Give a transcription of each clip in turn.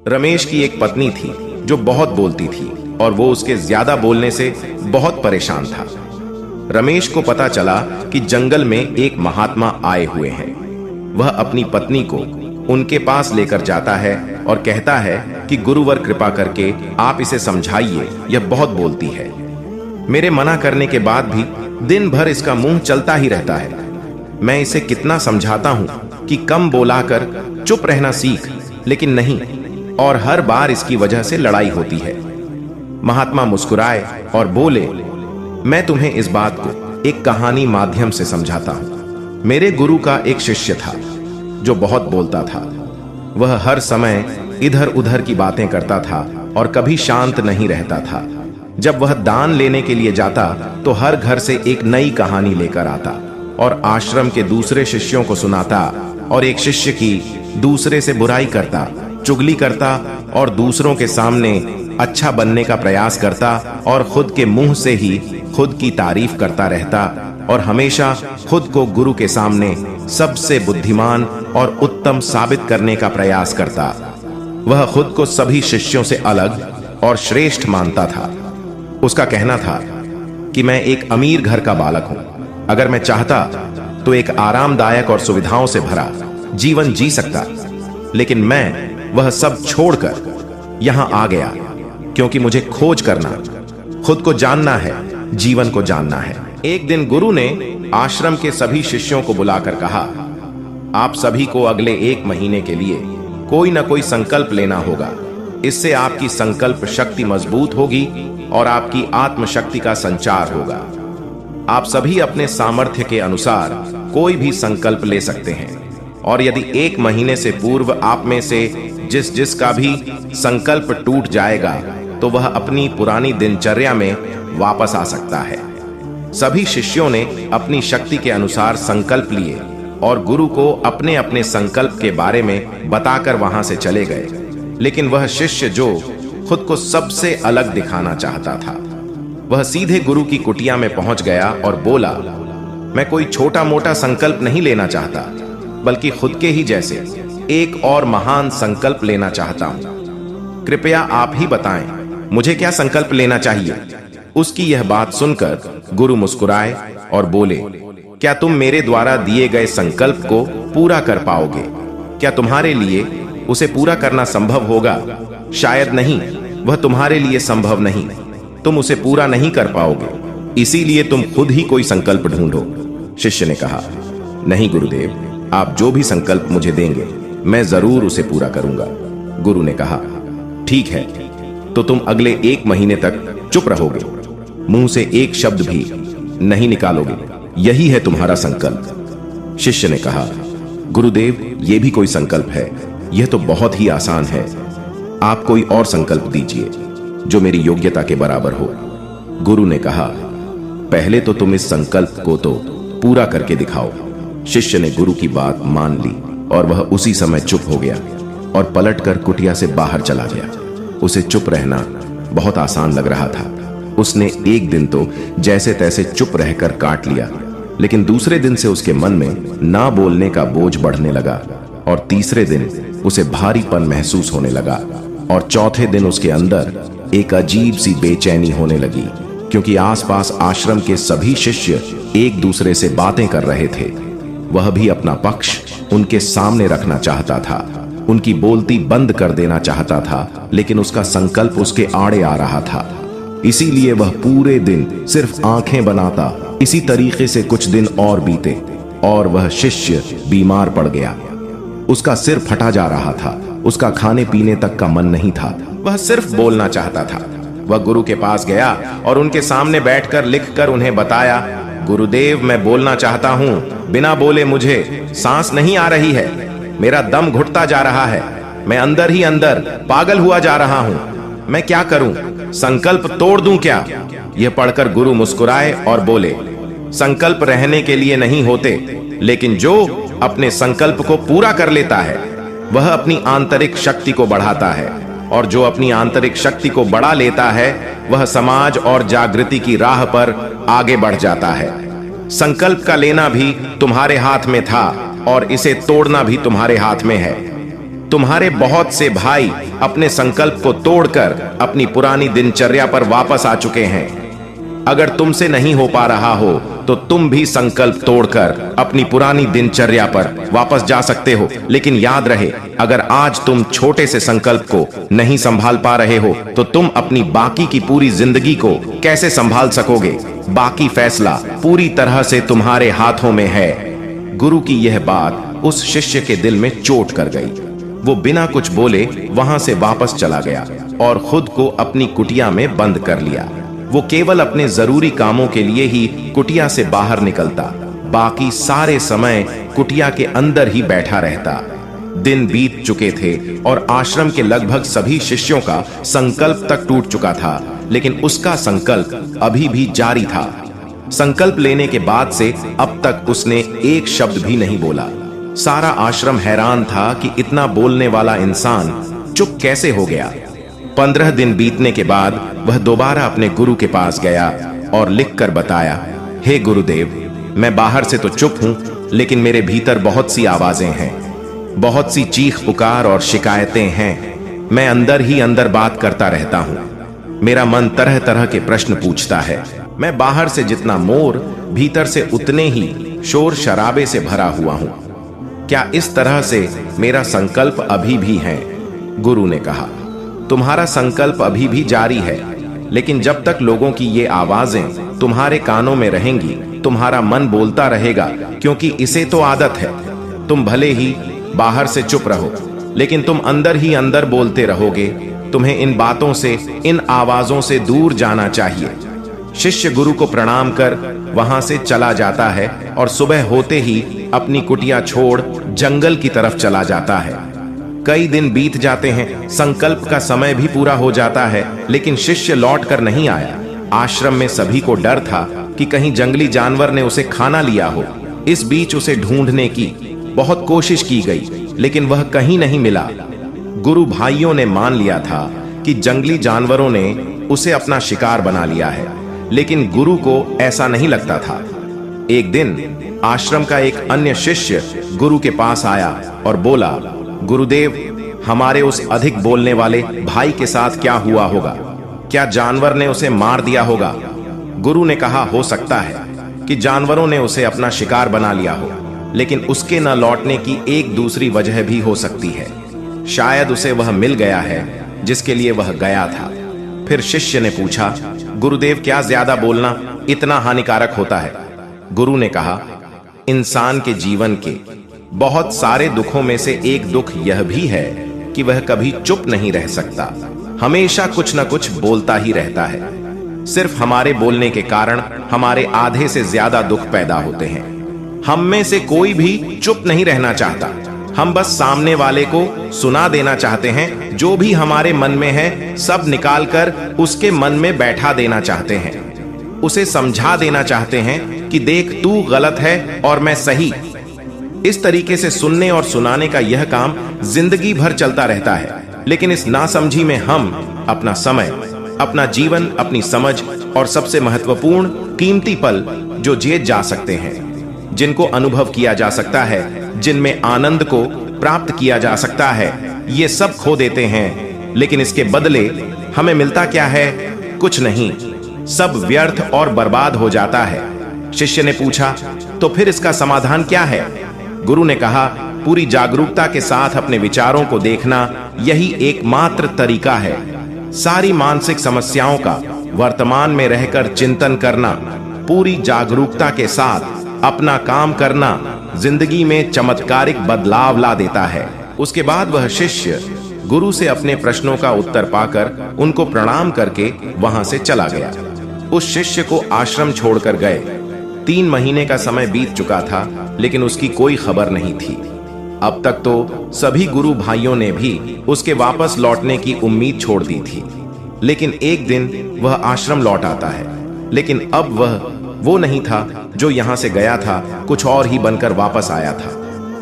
रमेश की एक पत्नी थी जो बहुत बोलती थी और वो उसके ज्यादा बोलने से बहुत परेशान था। रमेश को पता चला कि जंगल में एक महात्मा आए हुए हैं। वह अपनी पत्नी को उनके पास लेकर जाता है और कहता है कि गुरुवर कृपा करके आप इसे समझाइए, यह बहुत बोलती है। मेरे मना करने के बाद भी दिन भर इसका मुंह चलता ही रहता है। मैं इसे कितना समझाता हूं कि कम बोलाकर चुप रहना सीख, लेकिन नहीं, और हर बार इसकी वजह से लड़ाई होती है। महात्मा मुस्कुराए और बोले, मैं तुम्हें इस बात को एक कहानी माध्यम से समझाता हूं। मेरे गुरु का एक शिष्य था जो बहुत बोलता था। वह हर समय इधर उधर की बातें करता था और कभी शांत नहीं रहता था। जब वह दान लेने के लिए जाता तो हर घर से एक नई कहानी लेकर आता और आश्रम के दूसरे शिष्यों को सुनाता, और एक शिष्य की दूसरे से बुराई करता, चुगली करता और दूसरों के सामने अच्छा बनने का प्रयास करता और खुद के मुंह से ही खुद की तारीफ करता रहता और हमेशा खुद को गुरु के सामने सबसे बुद्धिमान और उत्तम साबित करने का प्रयास करता। वह खुद को सभी शिष्यों से अलग और श्रेष्ठ मानता था। उसका कहना था कि मैं एक अमीर घर का बालक हूं। अगर मैं चाहता तो एक आरामदायक और सुविधाओं से भरा जीवन जी सकता, लेकिन मैं वह सब छोड़कर यहां आ गया क्योंकि मुझे खोज करना, खुद को जानना है, जीवन को जानना है। एक दिन गुरु ने आश्रम के सभी शिष्यों को बुलाकर कहा, आप सभी को अगले 1 महीने के लिए कोई ना कोई संकल्प लेना होगा। इससे आपकी संकल्प शक्ति मजबूत होगी और आपकी आत्मशक्ति का संचार होगा। आप सभी अपने सामर्थ्य के अनुसार कोई भी संकल्प ले सकते हैं, और यदि 1 महीने से पूर्व आप में से जिसका भी संकल्प टूट जाएगा तो वह अपनी पुरानी दिनचर्या में वापस आ सकता है। सभी शिष्यों ने अपनी शक्ति के अनुसार संकल्प लिए और गुरु को अपने अपने संकल्प के बारे में बताकर वहां से चले गए। लेकिन वह शिष्य जो खुद को सबसे अलग दिखाना चाहता था, वह सीधे गुरु की कुटिया में पहुंच गया और बोला, मैं कोई छोटा मोटा संकल्प नहीं लेना चाहता, बल्कि खुद के ही जैसे एक और महान संकल्प लेना चाहता हूं। कृपया आप ही बताएं, मुझे क्या संकल्प लेना चाहिए। उसकी यह बात सुनकर गुरु मुस्कुराए और बोले, क्या तुम मेरे द्वारा दिए गए संकल्प को पूरा कर पाओगे? क्या तुम्हारे लिए उसे पूरा करना संभव होगा? शायद नहीं, वह तुम्हारे लिए संभव नहीं। तुम उसे पूरा नहीं कर पाओगे, इसीलिए तुम खुद ही कोई संकल्प ढूंढो। शिष्य ने कहा, नहीं गुरुदेव, आप जो भी संकल्प मुझे देंगे मैं जरूर उसे पूरा करूंगा। गुरु ने कहा, ठीक है, तो तुम अगले 1 महीने तक चुप रहोगे, मुंह से एक शब्द भी नहीं निकालोगे, यही है तुम्हारा संकल्प। शिष्य ने कहा, गुरुदेव, यह भी कोई संकल्प है? यह तो बहुत ही आसान है। आप कोई और संकल्प दीजिए जो मेरी योग्यता के बराबर हो। गुरु ने कहा, पहले तो तुम इस संकल्प को तो पूरा करके दिखाओ। शिष्य ने गुरु की बात मान ली और वह उसी समय चुप हो गया और पलटकर कुटिया से बाहर चला गया। उसे चुप रहना बहुत आसान लग रहा था। उसने एक दिन तो जैसे तैसे चुप रहकर काट लिया, लेकिन दूसरे दिन से उसके मन में ना बोलने का बोझ बढ़ने लगा, और तीसरे दिन उसे भारीपन महसूस होने लगा, और चौथे दिन उसके अंदर एक अजीब सी बेचैनी होने लगी, क्योंकि आसपास आश्रम के सभी शिष्य एक दूसरे से बातें कर रहे थे। वह भी अपना पक्ष उनके सामने रखना चाहता था, उनकी बोलती बंद कर देना चाहता था, लेकिन उसका संकल्प उसके आड़े आ रहा था। इसीलिए वह पूरे दिन सिर्फ आंखें बनाता। इसी तरीके से कुछ दिन और बीते और वह शिष्य बीमार पड़ गया। उसका सिर फटा जा रहा था, उसका खाने पीने तक का मन नहीं था, वह सिर्फ बोलना चाहता था। वह गुरु के पास गया और उनके सामने बैठकर लिखकर उन्हें बताया, गुरुदेव, मैं बोलना चाहता हूं, बिना बोले मुझे सांस नहीं आ रही है, मेरा दम घुटता जा रहा है, मैं अंदर ही अंदर पागल हुआ जा रहा हूं, मैं क्या करूं? संकल्प तोड़ दूं क्या? यह पढ़कर गुरु मुस्कुराए और बोले, संकल्प रहने के लिए नहीं होते, लेकिन जो अपने संकल्प को पूरा कर लेता है वह अपनी आंतरिक शक्ति को बढ़ाता है, और जो अपनी आंतरिक शक्ति को बढ़ा लेता है वह समाज और जागृति की राह पर आगे बढ़ जाता है। संकल्प का लेना भी तुम्हारे हाथ में था और इसे तोड़ना भी तुम्हारे हाथ में है। तुम्हारे बहुत से भाई अपने संकल्प को तोड़कर अपनी पुरानी दिनचर्या पर वापस आ चुके हैं। अगर तुमसे नहीं हो पा रहा हो तो तुम भी संकल्प तोड़कर अपनी पुरानी दिनचर्या पर वापस जा सकते हो। लेकिन याद रहे, अगर आज तुम छोटे से संकल्प को नहीं संभाल पा रहे हो तो तुम अपनी बाकी की पूरी जिंदगी को कैसे संभाल सकोगे? बाकी फैसला पूरी तरह से तुम्हारे हाथों में है। गुरु की यह बात उस शिष्य के दिल में चोट कर गई। वो बिना कुछ बोले वहां से वापस चला गया और खुद को अपनी कुटिया में बंद कर लिया। वो केवल अपने जरूरी कामों के लिए ही कुटिया से बाहर निकलता, बाकी सारे समय कुटिया के अंदर ही बैठा रहता। दिन बीत चुके थे और आश्रम के लगभग सभी शिष्यों का संकल्प तक टूट चुका था, लेकिन उसका संकल्प अभी भी जारी था। संकल्प लेने के बाद से अब तक उसने एक शब्द भी नहीं बोला। सारा आश्रम हैरान था कि इतना बोलने वाला इंसान चुप कैसे हो गया। 15 दिन बीतने के बाद वह दोबारा अपने गुरु के पास गया और लिखकर बताया, हे गुरुदेव, मैं बाहर से तो चुप हूं, लेकिन मेरे भीतर बहुत सी आवाजें हैं, बहुत सी चीख पुकार और शिकायतें हैं। मैं अंदर ही अंदर बात करता रहता हूं। मेरा मन तरह तरह के प्रश्न पूछता है। मैं बाहर से जितना मोर, भीतर से उतने ही शोर शराबे से भरा हुआ हूं। क्या इस तरह से मेरा संकल्प अभी भी है? गुरु ने कहा, तुम्हारा संकल्प अभी भी जारी है, लेकिन जब तक लोगों की ये आवाजें तुम्हारे कानों में रहेंगी, तुम्हारा मन बोलता रहेगा, क्योंकि इसे तो आदत है। तुम भले ही बाहर से चुप रहो, लेकिन तुम अंदर ही अंदर बोलते रहोगे। तुम्हें इन बातों से, इन आवाजों से दूर जाना चाहिए। शिष्य गुरु को प्रणाम कर वहां से चला जाता है और सुबह होते ही अपनी कुटिया छोड़ जंगल की तरफ चला जाता है। कई दिन बीत जाते हैं, संकल्प का समय भी पूरा हो जाता है, लेकिन शिष्य लौट कर नहीं आया। आश्रम में सभी को डर था कि कहीं जंगली जानवर ने उसे खाना लिया हो। इस बीच उसे ढूंढने की बहुत कोशिश की गई, लेकिन वह कहीं नहीं मिला। गुरु भाइयों ने मान लिया था कि जंगली जानवरों ने उसे अपना शिकार बना लिया है, लेकिन गुरु को ऐसा नहीं लगता था। एक दिन आश्रम का एक अन्य शिष्य गुरु के पास आया और बोला, गुरुदेव, हमारे उस अधिक बोलने वाले भाई के साथ क्या हुआ होगा? क्या जानवर ने उसे मार दिया होगा? गुरु ने कहा, हो सकता है कि जानवरों ने उसे अपना शिकार बना लिया हो, लेकिन उसके न लौटने की एक दूसरी वजह भी हो सकती है। शायद उसे वह मिल गया है जिसके लिए वह गया था। फिर शिष्य ने पूछा, गुरुदेव, क्या ज्यादा बोलना इतना हानिकारक होता है? गुरु ने कहा, इंसान के जीवन के बहुत सारे दुखों में से एक दुख यह भी है कि वह कभी चुप नहीं रह सकता, हमेशा कुछ न कुछ बोलता ही रहता है। सिर्फ हमारे बोलने के कारण हमारे आधे से ज्यादा दुख पैदा होते हैं। हम में से कोई भी चुप नहीं रहना चाहता। हम बस सामने वाले को सुना देना चाहते हैं। जो भी हमारे मन में है सब निकालकर उसके मन में बैठा देना चाहते हैं। उसे समझा देना चाहते हैं कि देख, तू गलत है और मैं सही। इस तरीके से सुनने और सुनाने का यह काम जिंदगी भर चलता रहता है, लेकिन इस नासमझी में हम अपना समय, अपना जीवन, अपनी समझ और सबसे महत्वपूर्ण कीमती पल जो जिए जा सकते हैं, जिनको अनुभव किया जा सकता है, जिनमें आनंद को प्राप्त किया जा सकता है, ये सब खो देते हैं। लेकिन इसके बदले हमें मिलता क्या है? कुछ नहीं, सब व्यर्थ और बर्बाद हो जाता है। शिष्य ने पूछा, तो फिर इसका समाधान क्या है? गुरु ने कहा, पूरी जागरूकता के साथ अपने विचारों को देखना यही एकमात्र तरीका है। सारी मानसिक समस्याओं का वर्तमान में रहकर चिंतन करना, पूरी जागरूकता के साथ अपना काम करना जिंदगी में चमत्कारिक बदलाव ला देता है। उसके बाद वह शिष्य गुरु से अपने प्रश्नों का उत्तर पाकर उनको प्रणाम करके वहां से चला गया। उस शिष्य को आश्रम छोड़कर गए। 3 महीने का समय बीत चुका था, लेकिन उसकी कोई खबर नहीं थी। अब तक तो सभी गुरु भाइयों ने भी उसके वापस लौटने की उम्मीद छोड़ दी थी, लेकिन एक दिन वह आश्रम लौट आता है। लेकिन अब वह वो नहीं था जो यहां से गया था, कुछ और ही बनकर वापस आया था।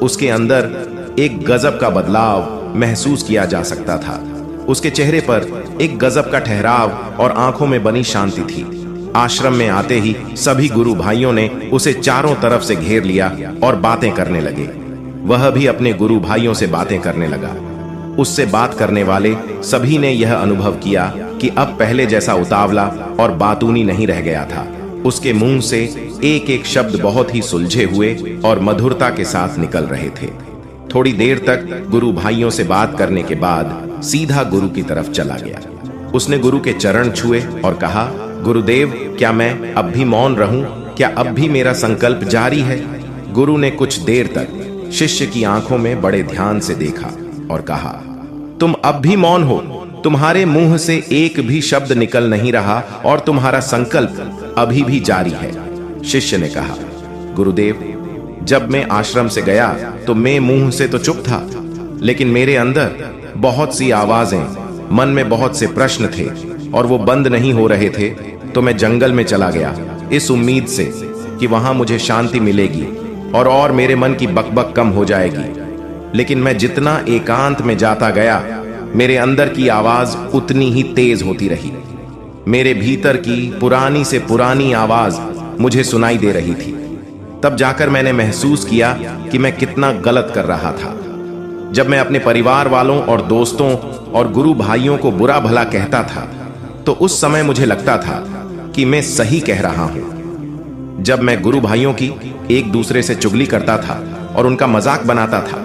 उसके अंदर एक गजब का बदलाव महसूस किया जा सकता था। उसके चेहरे पर एक गजब का ठहराव और आंखों में बनी शांति थी। आश्रम में आते ही सभी गुरु भाइयों ने उसे चारों तरफ से घेर लिया और बातें करने लगे। वह भी अपने गुरु भाइयों से बातें करने लगा। उससे बात करने वाले सभी ने यह अनुभव किया कि अब पहले जैसा उतावला और बातूनी नहीं रह गया था। उसके मुंह से एक एक शब्द बहुत ही सुलझे हुए और मधुरता के साथ निकल रहे थे। थोड़ी देर तक गुरु भाइयों से बात करने के बाद सीधा गुरु की तरफ चला गया। उसने गुरु के चरण छुए और कहा, गुरुदेव, क्या मैं अब भी मौन रहूं? क्या अब भी मेरा संकल्प जारी है? गुरु ने कुछ देर तक शिष्य की आंखों में बड़े ध्यान से देखा और कहा, तुम अब भी मौन हो? तुम्हारे मुंह से एक भी शब्द निकल नहीं रहा और तुम्हारा संकल्प अभी भी जारी है। शिष्य ने कहा, गुरुदेव, जब मैं आश्रम से गया तो मैं मुंह से तो चुप था, लेकिन मेरे अंदर बहुत सी आवाजें, मन में बहुत से प्रश्न थे और वो बंद नहीं हो रहे थे। तो मैं जंगल में चला गया इस उम्मीद से कि वहां मुझे शांति मिलेगी और मेरे मन की बकबक कम हो जाएगी। लेकिन मैं जितना एकांत में जाता गया, मेरे अंदर की आवाज उतनी ही तेज होती रही। मेरे भीतर की पुरानी से पुरानी आवाज मुझे सुनाई दे रही थी। तब जाकर मैंने महसूस किया कि मैं कितना गलत कर रहा था। जब मैं अपने परिवार वालों और दोस्तों और गुरु भाइयों को बुरा भला कहता था, तो उस समय मुझे लगता था कि मैं सही कह रहा हूं। जब मैं गुरु भाइयों की एक दूसरे से चुगली करता था और उनका मजाक बनाता था,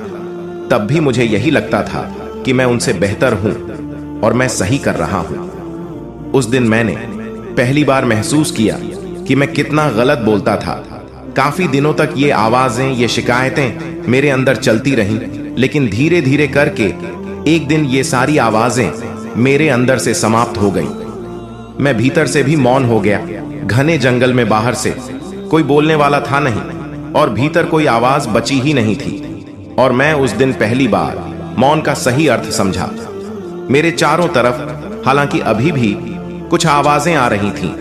तब भी मुझे यही लगता था कि मैं उनसे बेहतर हूं और मैं सही कर रहा हूं। उस दिन मैंने पहली बार महसूस किया कि मैं कितना गलत बोलता था। काफी दिनों तक ये आवाजें, ये शिकायतें मेरे अंदर चलती रहीं, लेकिन धीरे धीरे करके एक दिन ये सारी आवाजें मेरे अंदर से समाप्त हो गई। मैं भीतर से भी मौन हो गया। घने जंगल में बाहर से कोई बोलने वाला था नहीं और भीतर कोई आवाज बची ही नहीं थी। और मैं उस दिन पहली बार मौन का सही अर्थ समझा। मेरे चारों तरफ हालांकि अभी भी कुछ आवाजें आ रही थीं,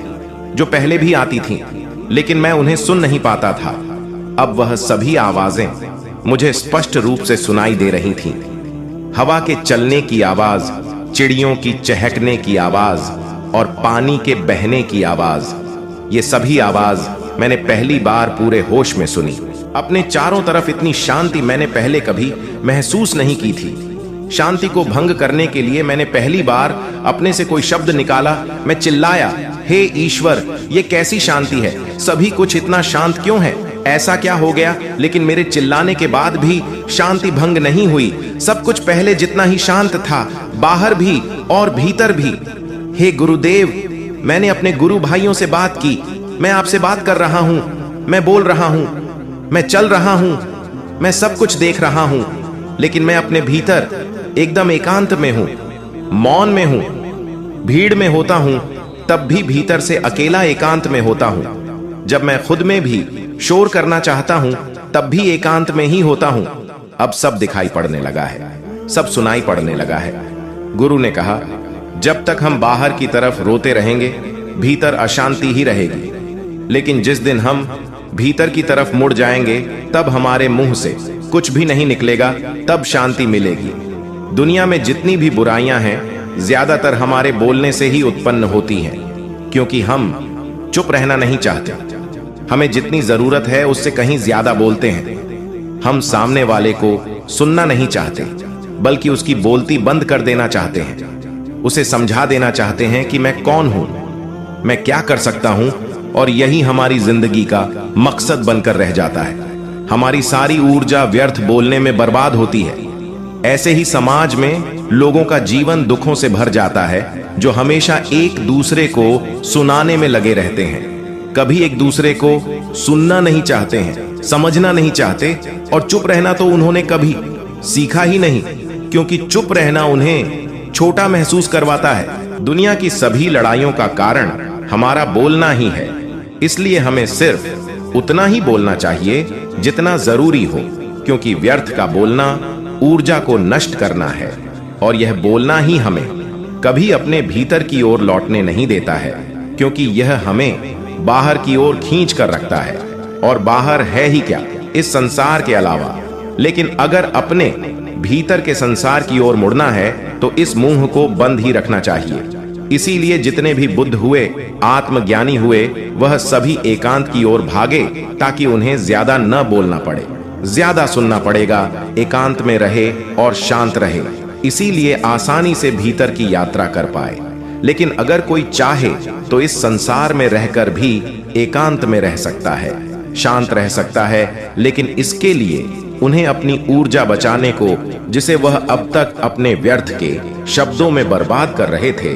जो पहले भी आती थीं, लेकिन मैं उन्हें सुन नहीं पाता था। अब वह सभी आवाजें मुझे स्पष्ट रूप से सुनाई दे रही थीं। हवा के चलने की आवाज, चिड़ियों की चहकने की आवाज और पानी के बहने की आवाज, ये सभी आवाज मैंने पहली बार पूरे होश में सुनी। अपने चारों तरफ इतनी शांति मैंने पहले कभी महसूस नहीं की थी। शांति को भंग करने के लिए मैंने पहली बार अपने से कोई शब्द निकाला। मैं चिल्लाया, हे ईश्वर, ये कैसी शांति है? सभी कुछ इतना शांत क्यों है? ऐसा क्या हो गया? लेकिन मेरे चिल्लाने के बाद भी शांति भंग नहीं हुई। सब कुछ पहले जितना ही शांत था, बाहर भी और भीतर भी। हे गुरुदेव, मैंने अपने गुरु भाइयों से बात की। मैं आपसे बात कर रहा हूं, मैं बोल रहा हूं, मैं चल रहा हूं, मैं सब कुछ देख रहा हूं, लेकिन मैं अपने भीतर एकदम एकांत में हूं, मौन में हूं। भीड़ में होता हूं तब भी भीतर से अकेला एकांत में होता हूं। जब मैं खुद में भी शोर करना चाहता हूं तब भी एकांत में ही होता हूं। अब सब दिखाई पड़ने लगा है, सब सुनाई पड़ने लगा है। गुरु ने कहा, जब तक हम बाहर की तरफ रोते रहेंगे, भीतर अशांति ही रहेगी। लेकिन जिस दिन हम भीतर की तरफ मुड़ जाएंगे, तब हमारे मुंह से कुछ भी नहीं निकलेगा, तब शांति मिलेगी। दुनिया में जितनी भी बुराइयां हैं, ज्यादातर हमारे बोलने से ही उत्पन्न होती हैं, क्योंकि हम चुप रहना नहीं चाहते। हमें जितनी जरूरत है उससे कहीं ज्यादा बोलते हैं। हम सामने वाले को सुनना नहीं चाहते, बल्कि उसकी बोलती बंद कर देना चाहते हैं। उसे समझा देना चाहते हैं कि मैं कौन हूं, मैं क्या कर सकता हूं, और यही हमारी जिंदगी का मकसद बनकर रह जाता है। हमारी सारी ऊर्जा व्यर्थ बोलने में बर्बाद होती है। ऐसे ही समाज में लोगों का जीवन दुखों से भर जाता है, जो हमेशा एक दूसरे को सुनाने में लगे रहते हैं। कभी एक दूसरे को सुनना नहीं चाहते हैं, समझना नहीं चाहते, और चुप रहना तो उन्होंने कभी सीखा ही नहीं, क्योंकि चुप रहना उन्हें छोटा महसूस करवाता है। दुनिया की सभी लड़ाइयों का कारण हमारा बोलना ही है। इसलिए हमें सिर्फ उतना ही बोलना चाहिए जितना जरूरी हो, क्योंकि व्यर्थ का बोलना ऊर्जा को नष्ट करना है, और यह बोलना ही हमें कभी अपने भीतर की ओर लौटने नहीं देता है, क्योंकि यह हमें बाहर की ओर खींच कर रखता है। और बाहर है ही क्या इस संसार के अलावा। लेकिन अगर अपने भीतर के संसार की ओर मुड़ना है तो इस मुंह को बंद ही रखना चाहिए। इसीलिए जितने भी बुद्ध हुए, आत्मज्ञानी हुए, वह सभी एकांत की ओर भागे, ताकि उन्हें ज्यादा न बोलना पड़े। ज्यादा सुनना पड़ेगा, एकांत में रहे और शांत रहे। इसीलिए आसानी से भीतर की यात्रा कर पाए। लेकिन अगर कोई चाहे तो इस संसार में रहकर भी एकांत में रह सकता है, शांत रह सकता है, लेकिन इसके लिए उन्हें अपनी ऊर्जा बचाने को, जिसे वह अब तक अपने व्यर्थ के शब्दों में बर्बाद कर रहे थे,